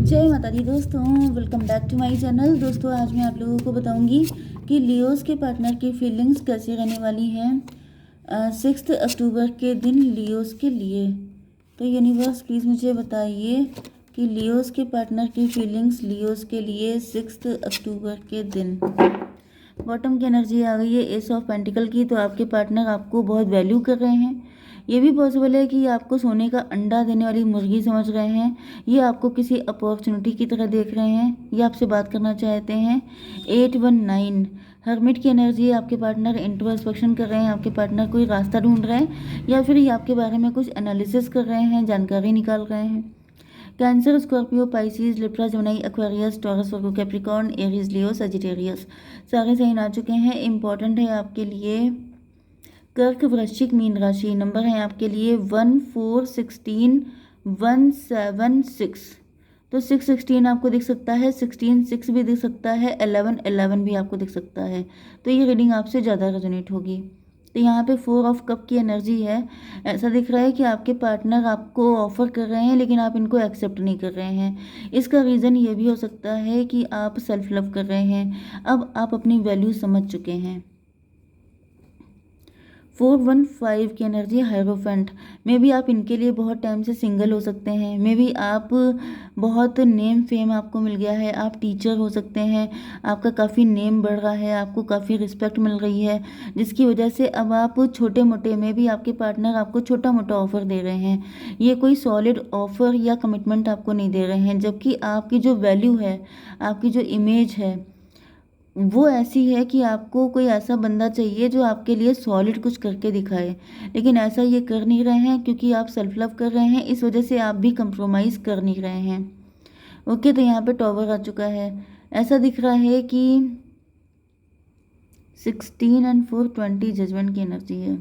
जय माता दी दोस्तों, welcome back to my channel. दोस्तों आज मैं आप लोगों को बताऊंगी कि लियोस के पार्टनर की फीलिंग्स कैसी रहने वाली हैं 6 अक्टूबर के दिन लियोस के लिए। तो यूनिवर्स प्लीज़ मुझे बताइए कि लियोस के पार्टनर की फीलिंग्स लियोस के लिए 6 अक्टूबर के दिन। बॉटम की एनर्जी आ गई है एस ऑफ पेंटिकल की। तो आपके पार्टनर आपको बहुत वैल्यू कर रहे हैं। ये भी पॉसिबल है कि आपको सोने का अंडा देने वाली मुर्गी समझ रहे हैं। ये आपको किसी अपॉर्चुनिटी की तरह देख रहे हैं। ये आपसे बात करना चाहते हैं। 819 हर्मिट की एनर्जी है। आपके पार्टनर इंट्रोस्पेक्शन कर रहे हैं। आपके पार्टनर कोई रास्ता ढूंढ रहे हैं या फिर ये आपके बारे में कुछ एनालिसिस कर रहे हैं, जानकारी निकाल रहे हैं। Cancer, Scorpio, Pisces, Libra, Gemini, Aquarius, Taurus, Virgo, Capricorn, Aries, Leo, Sagittarius सारे साइन आ चुके हैं। इम्पॉर्टेंट है आपके लिए कर्क, वृश्चिक, मीन राशि। नंबर है आपके लिए 1, 4, 16, 1, 7, 6। तो 616 आपको दिख सकता है, 16, 6 भी दिख सकता है, 11, 11 भी आपको दिख सकता है। तो ये रीडिंग आपसे ज़्यादा रेजोनेट होगी। तो यहाँ पे 4 ऑफ कप की एनर्जी है। ऐसा दिख रहा है कि आपके पार्टनर आपको ऑफर कर रहे हैं लेकिन आप इनको एक्सेप्ट नहीं कर रहे हैं। इसका रीज़न ये भी हो सकता है कि आप सेल्फ लव कर रहे हैं। अब आप अपनी वैल्यू समझ चुके हैं। 415 की एनर्जी हायरोफेंट। में भी आप इनके लिए बहुत टाइम से सिंगल हो सकते हैं। में भी आप बहुत नेम फेम आपको मिल गया है। आप टीचर हो सकते हैं। आपका काफ़ी नेम बढ़ रहा है, आपको काफ़ी रिस्पेक्ट मिल रही है, जिसकी वजह से अब आप छोटे मोटे में भी आपके पार्टनर आपको छोटा मोटा ऑफर दे रहे हैं। ये कोई सॉलिड ऑफर या कमिटमेंट आपको नहीं दे रहे हैं, जबकि आपकी जो वैल्यू है, आपकी जो इमेज है वो ऐसी है कि आपको कोई ऐसा बंदा चाहिए जो आपके लिए सॉलिड कुछ करके दिखाए। लेकिन ऐसा ये कर नहीं रहे हैं क्योंकि आप सेल्फ लव कर रहे हैं। इस वजह से आप भी कंप्रोमाइज़ कर नहीं रहे हैं। ओके, तो यहाँ पे टॉवर आ चुका है। ऐसा दिख रहा है कि 16 एंड 4, 20 जजमेंट की एनर्जी है।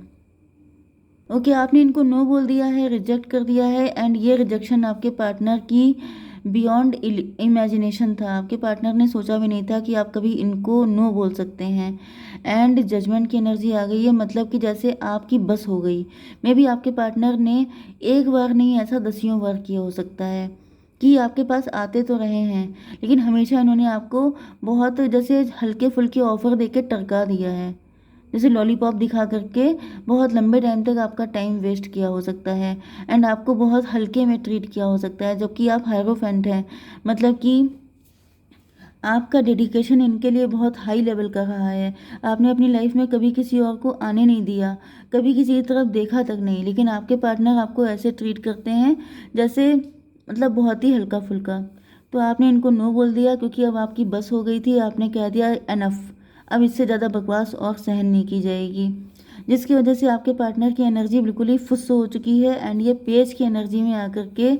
ओके, आपने इनको नो बोल दिया है, रिजेक्ट कर दिया है। एंड ये रिजेक्शन आपके पार्टनर की बियॉन्ड इमेजिनेशन था। आपके पार्टनर ने सोचा भी नहीं था कि आप कभी इनको नो बोल सकते हैं। एंड जजमेंट की एनर्जी आ गई है, मतलब कि जैसे आपकी बस हो गई। मे बी आपके पार्टनर ने एक बार नहीं, ऐसा दसियों बार किया हो सकता है कि आपके पास आते तो रहे हैं लेकिन हमेशा इन्होंने आपको बहुत जैसे हल्के फुल्के ऑफर देके टरका दिया है, जैसे लॉलीपॉप दिखा करके बहुत लंबे टाइम तक आपका टाइम वेस्ट किया हो सकता है। एंड आपको बहुत हल्के में ट्रीट किया हो सकता है, जबकि आप हायरोफेंट हैं। मतलब कि आपका डेडिकेशन इनके लिए बहुत हाई लेवल का रहा है। आपने अपनी लाइफ में कभी किसी और को आने नहीं दिया, कभी किसी की तरफ देखा तक नहीं, लेकिन आपके पार्टनर आपको ऐसे ट्रीट करते हैं जैसे मतलब बहुत ही हल्का फुल्का। तो आपने इनको नो बोल दिया क्योंकि अब आपकी बस हो गई थी। आपने कह दिया एनफ, अब इससे ज़्यादा बकवास और सहन नहीं की जाएगी, जिसकी वजह से आपके पार्टनर की एनर्जी बिल्कुल ही फुस हो चुकी है। एंड ये पेज की एनर्जी में आकर के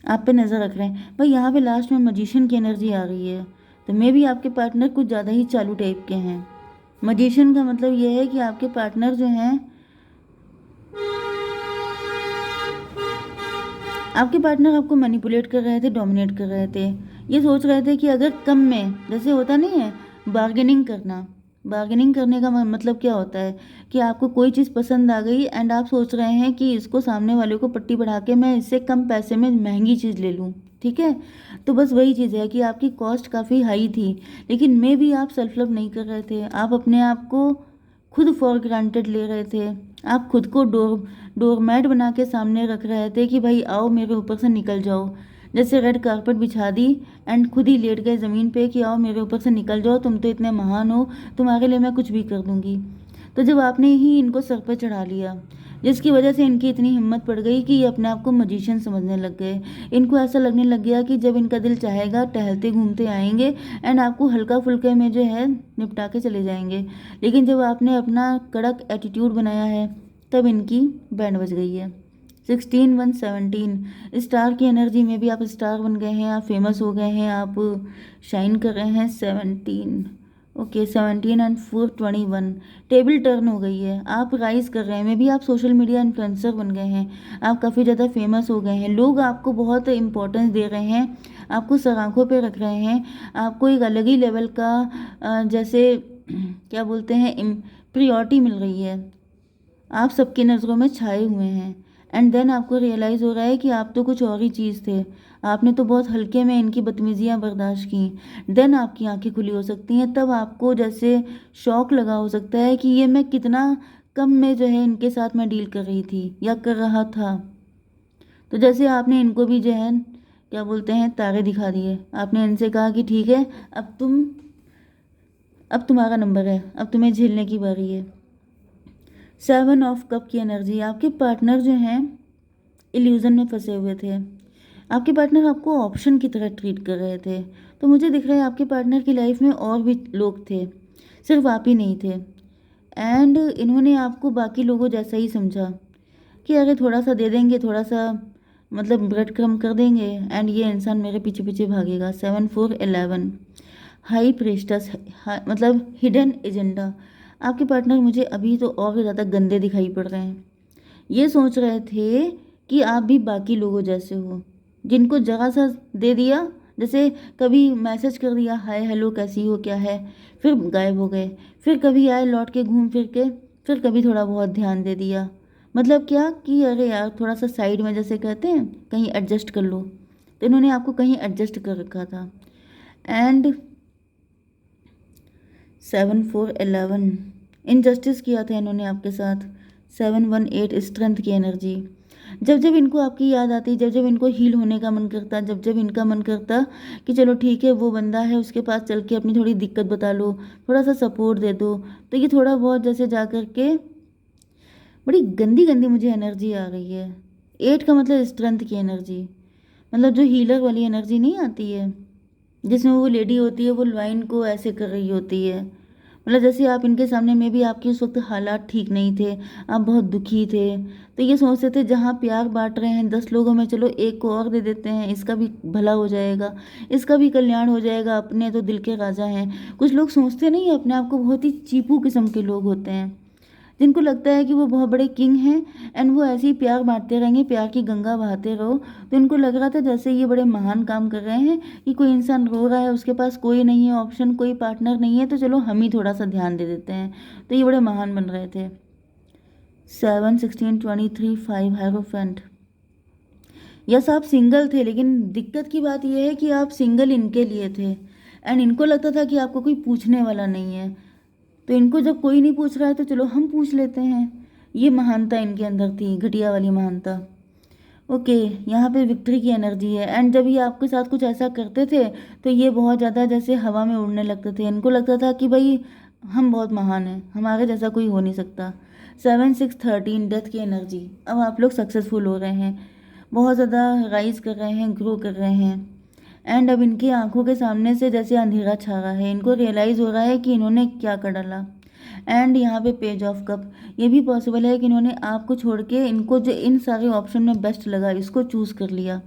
आप पे नज़र रख रहे हैं भाई। यहाँ पे लास्ट में मजिशियन की एनर्जी आ रही है। तो मे भी आपके पार्टनर कुछ ज़्यादा ही चालू टाइप के हैं। मजिशियन का मतलब ये है कि आपके पार्टनर जो हैं, आपके पार्टनर आपको मैनिपुलेट कर रहे थे, डोमिनेट कर रहे थे। ये सोच रहे थे कि अगर कम में, जैसे होता नहीं है बार्गेनिंग करना, बार्गेनिंग करने का मतलब क्या होता है कि आपको कोई चीज़ पसंद आ गई एंड आप सोच रहे हैं कि इसको सामने वाले को पट्टी बढ़ा के मैं इससे कम पैसे में महंगी चीज़ ले लूँ। ठीक है, तो बस वही चीज़ है कि आपकी कॉस्ट काफ़ी हाई थी लेकिन मे भी आप सेल्फ लव नहीं कर रहे थे। आप अपने आप को खुद फॉर ग्रांटेड ले रहे थे। आप खुद को डोरमैट बना के सामने रख रहे थे कि भाई आओ मेरे ऊपर से निकल जाओ। जैसे रेड कारपेट बिछा दी एंड खुद ही लेट गए ज़मीन पे कि आओ मेरे ऊपर से निकल जाओ, तुम तो इतने महान हो, तुम्हारे लिए मैं कुछ भी कर दूंगी। तो जब आपने ही इनको सर पे चढ़ा लिया, जिसकी वजह से इनकी इतनी हिम्मत पड़ गई कि ये अपने आप को मजिशियन समझने लग गए। इनको ऐसा लगने लग गया कि जब इनका दिल चाहेगा टहलते घूमते आएंगे एंड आपको हल्का फुल्के में जो है निपटा के चले जाएंगे। लेकिन जब आपने अपना कड़क एटीट्यूड बनाया है तब इनकी बैंड बज गई है। 16, 1, 17 स्टार की एनर्जी में भी आप स्टार बन गए हैं, आप फेमस हो गए हैं, आप शाइन कर रहे हैं। 17, ओके, 17 एंड 4, 21 टेबल टर्न हो गई है। आप राइज कर रहे हैं। मे भी आप सोशल मीडिया इन्फ्लुएंसर बन गए हैं, आप काफ़ी ज़्यादा फेमस हो गए हैं। लोग आपको बहुत इंपॉर्टेंस दे रहे हैं, आपको सर आँखों पे रख रहे हैं, आपको एक अलग ही लेवल का जैसे क्या बोलते हैं, प्रियोरिटी मिल रही है। आप सबकी नज़रों में छाए हुए हैं एंड देन आपको रियलाइज़ हो रहा है कि आप तो कुछ और ही चीज़ थे, आपने तो बहुत हल्के में इनकी बदतमीजियाँ बर्दाश्त की। देन आपकी आंखें खुली हो सकती हैं, तब आपको जैसे शौक लगा हो सकता है कि ये मैं कितना कम में जो है इनके साथ मैं डील कर रही थी या कर रहा था। तो जैसे आपने इनको भी जो है क्या बोलते हैं तारे दिखा दिए, आपने इनसे कहा कि ठीक है अब तुम्हारा नंबर है, अब तुम्हें झेलने की बारी है। 7 ऑफ कप की एनर्जी, आपके पार्टनर जो हैं इल्यूज़न में फंसे हुए थे, आपके पार्टनर आपको ऑप्शन की तरह ट्रीट कर रहे थे। तो मुझे दिख रहा है आपके पार्टनर की लाइफ में और भी लोग थे, सिर्फ आप ही नहीं थे। एंड इन्होंने आपको बाकी लोगों जैसा ही समझा कि अरे थोड़ा सा दे देंगे, थोड़ा सा मतलब ब्रेड क्रम कर देंगे एंड ये इंसान मेरे पीछे पीछे भागेगा। 7 4 11 हाई प्रेस्टस, मतलब हिडन एजेंडा। आपके पार्टनर मुझे अभी तो और ज़्यादा गंदे दिखाई पड़ रहे हैं। ये सोच रहे थे कि आप भी बाकी लोगों जैसे हो, जिनको जगह सा दे दिया, जैसे कभी मैसेज कर दिया हाय हेलो कैसी हो क्या है, फिर गायब हो गए, फिर कभी आए लौट के घूम फिर के, फिर कभी थोड़ा बहुत ध्यान दे दिया। मतलब क्या कि अरे यार थोड़ा सा साइड में जैसे कहते हैं कहीं एडजस्ट कर लो, तो इन्होंने आपको कहीं एडजस्ट कर रखा था। एंड 7 4 11 इनजस्टिस किया था इन्होंने आपके साथ। 7 1 8 स्ट्रेंथ की एनर्जी, जब जब इनको आपकी याद आती, जब जब इनको हील होने का मन करता, जब जब इनका मन करता कि चलो ठीक है वो बंदा है उसके पास चल के अपनी थोड़ी दिक्कत बता लो, थोड़ा सा सपोर्ट दे दो, तो ये थोड़ा बहुत जैसे जा कर के बड़ी गंदी गंदी मुझे एनर्जी आ रही है। 8 का मतलब स्ट्रेंथ की एनर्जी, मतलब जो हीलर वाली एनर्जी नहीं आती है जिसमें वो लेडी होती है वो लाइन को ऐसे कर रही होती है, मतलब जैसे आप इनके सामने में भी आपके उस वक्त हालात ठीक नहीं थे, आप बहुत दुखी थे, तो ये सोचते थे जहाँ प्यार बांट रहे हैं 10 लोगों में, चलो एक को और दे देते हैं, इसका भी भला हो जाएगा, इसका भी कल्याण हो जाएगा, अपने तो दिल के राजा हैं। कुछ लोग सोचते नहीं अपने आप को, बहुत ही चीपू किस्म के लोग होते हैं जिनको लगता है कि वो बहुत बड़े किंग हैं एंड वो ऐसे ही प्यार बांटते रहेंगे, प्यार की गंगा बहाते रहो। तो इनको लग रहा था जैसे ये बड़े महान काम कर रहे हैं कि कोई इंसान रो रहा है, उसके पास कोई नहीं है ऑप्शन, कोई पार्टनर नहीं है, तो चलो हम ही थोड़ा सा ध्यान दे देते हैं, तो ये बड़े महान बन रहे थे। 7 16 23 5 हायरोफेंट, यस आप सिंगल थे, लेकिन दिक्कत की बात यह है कि आप सिंगल इनके लिए थे एंड इनको लगता था कि आपको कोई पूछने वाला नहीं है, तो इनको जब कोई नहीं पूछ रहा है तो चलो हम पूछ लेते हैं। ये महानता इनके अंदर थी, घटिया वाली महानता। ओके, यहाँ पे विक्ट्री की एनर्जी है एंड जब ये आपके साथ कुछ ऐसा करते थे तो ये बहुत ज़्यादा जैसे हवा में उड़ने लगते थे, इनको लगता था कि भाई हम बहुत महान हैं, हमारे जैसा कोई हो नहीं सकता। 7 6 13 डेथ की एनर्जी, अब आप लोग सक्सेसफुल हो रहे हैं, बहुत ज़्यादा राइज कर रहे हैं, ग्रो कर रहे हैं एंड अब इनकी आंखों के सामने से जैसे अंधेरा छा रहा है, इनको रियलाइज़ हो रहा है कि इन्होंने क्या कर डाला। एंड यहाँ पे पेज ऑफ कप, ये भी पॉसिबल है कि इन्होंने आपको छोड़ के इनको जो इन सारे ऑप्शन में बेस्ट लगा इसको चूज़ कर लिया,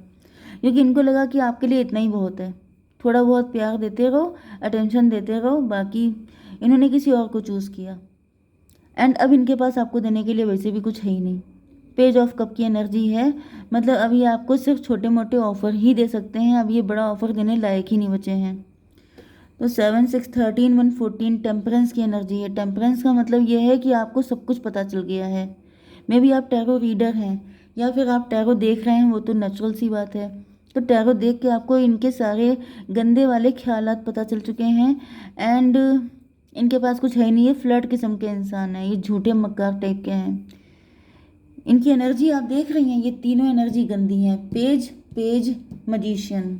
क्योंकि इनको लगा कि आपके लिए इतना ही बहुत है, थोड़ा बहुत प्यार देते रहो, अटेंशन देते रहो, बाकी इन्होंने किसी और को चूज़ किया एंड अब इनके पास आपको देने के लिए वैसे भी कुछ है ही नहीं। पेज ऑफ कप की एनर्जी है, मतलब अभी आपको सिर्फ छोटे मोटे ऑफर ही दे सकते हैं, अब ये बड़ा ऑफर देने लायक ही नहीं बचे हैं। तो 7 6 13 1 14 टेम्परेंस की एनर्जी है। टेम्परेंस का मतलब ये है कि आपको सब कुछ पता चल गया है, मे बी आप टैरो रीडर हैं या फिर आप टैरो देख रहे हैं, वो तो नेचुरल सी बात है। तो टैरो देख के आपको इनके सारे गंदे वाले ख्यालात पता चल चुके हैं एंड इनके पास कुछ है ही नहीं, ये फ्लर्ट किस्म के इंसान है, ये झूठे मक्कार टाइप के हैं। इनकी एनर्जी आप देख रही हैं, ये तीनों एनर्जी गंदी हैं। पेज पेज मजिशियन,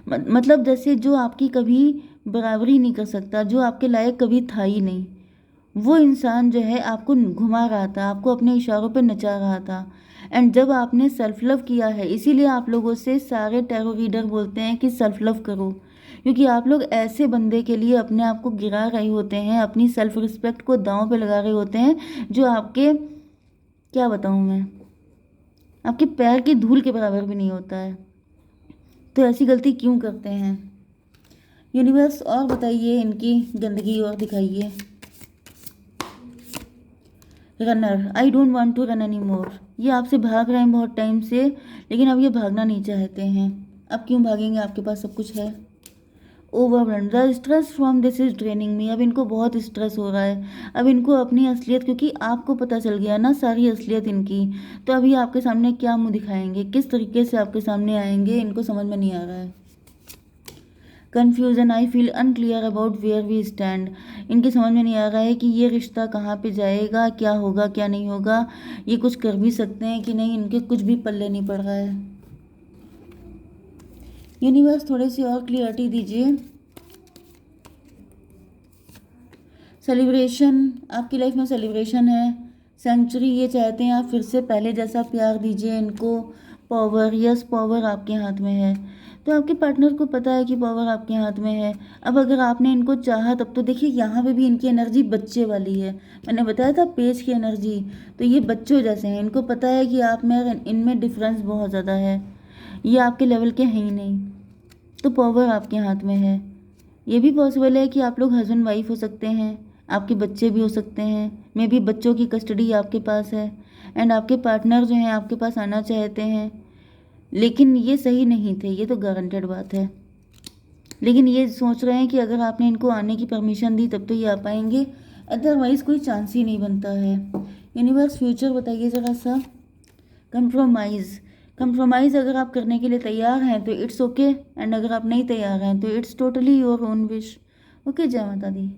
मतलब जैसे जो आपकी कभी बराबरी नहीं कर सकता, जो आपके लायक कभी था ही नहीं, वो इंसान जो है आपको घुमा रहा था, आपको अपने इशारों पे नचा रहा था। एंड जब आपने सेल्फ लव किया है, इसीलिए आप लोगों से सारे टैरो रीडर बोलते हैं कि सेल्फ लव करो, क्योंकि आप लोग ऐसे बंदे के लिए अपने आप को गिरा रहे होते हैं, अपनी सेल्फ रिस्पेक्ट को दांव पे लगा रहे होते हैं, जो आपके क्या बताऊँ मैं, आपके पैर की धूल के बराबर भी नहीं होता है। तो ऐसी गलती क्यों करते हैं यूनिवर्स, और बताइए इनकी गंदगी और दिखाइए। Runner, I don't want to run any more, ये आपसे भाग रहे हैं बहुत टाइम से, लेकिन अब ये भागना नहीं चाहते हैं। अब क्यों भागेंगे, आपके पास सब कुछ है। Overwhelm, the stress from this is draining me. अब इनको बहुत स्ट्रेस हो रहा है, अब इनको अपनी असलियत, क्योंकि आपको पता चल गया ना सारी असलियत इनकी, तो अभी आपके सामने क्या मुंह दिखाएंगे, किस तरीके से आपके सामने आएंगे, इनको समझ में नहीं आ रहा है। Confusion, I feel unclear about where we stand. इनके समझ में नहीं आ रहा है कि ये रिश्ता कहाँ पे जाएगा, क्या होगा क्या नहीं होगा, ये कुछ कर भी सकते हैं कि नहीं, इनके कुछ भी पल्ले नहीं पड़ रहा है। यूनिवर्स थोड़ी सी और क्लियरिटी दीजिए। सेलिब्रेशन, आपकी लाइफ में सेलिब्रेशन है। सेंचुरी, ये चाहते हैं आप फिर से पहले जैसा प्यार दीजिए इनको। पावर, यस पावर आपके हाथ में है, तो आपके पार्टनर को पता है कि पावर आपके हाथ में है। अब अगर आपने इनको चाहा तब तो देखिए यहाँ पे भी इनकी एनर्जी बच्चे वाली है। मैंने बताया था पेज की एनर्जी, तो ये बच्चों जैसे हैं, इनको पता है कि आप में इनमें डिफरेंस बहुत ज़्यादा है, ये आपके लेवल के हैं ही नहीं, तो पावर आपके हाथ में है। ये भी पॉसिबल है कि आप लोग हस्बैंड वाइफ हो सकते हैं, आपके बच्चे भी हो सकते हैं, मे भी बच्चों की कस्टडी आपके पास है, एंड आपके पार्टनर जो हैं आपके पास आना चाहते हैं, लेकिन ये सही नहीं थे, ये तो गारंटेड बात है। लेकिन ये सोच रहे हैं कि अगर आपने इनको आने की परमिशन दी तब तो ये आ पाएंगे, अदरवाइज़ कोई चांस ही नहीं बनता है। यूनिवर्स फ्यूचर बताइए ज़रा सा। कंप्रोमाइज़, कंप्रोमाइज़ अगर आप करने के लिए तैयार हैं तो इट्स ओके, एंड अगर आप नहीं तैयार हैं तो it's totally your own wish. Okay, जय माता दी।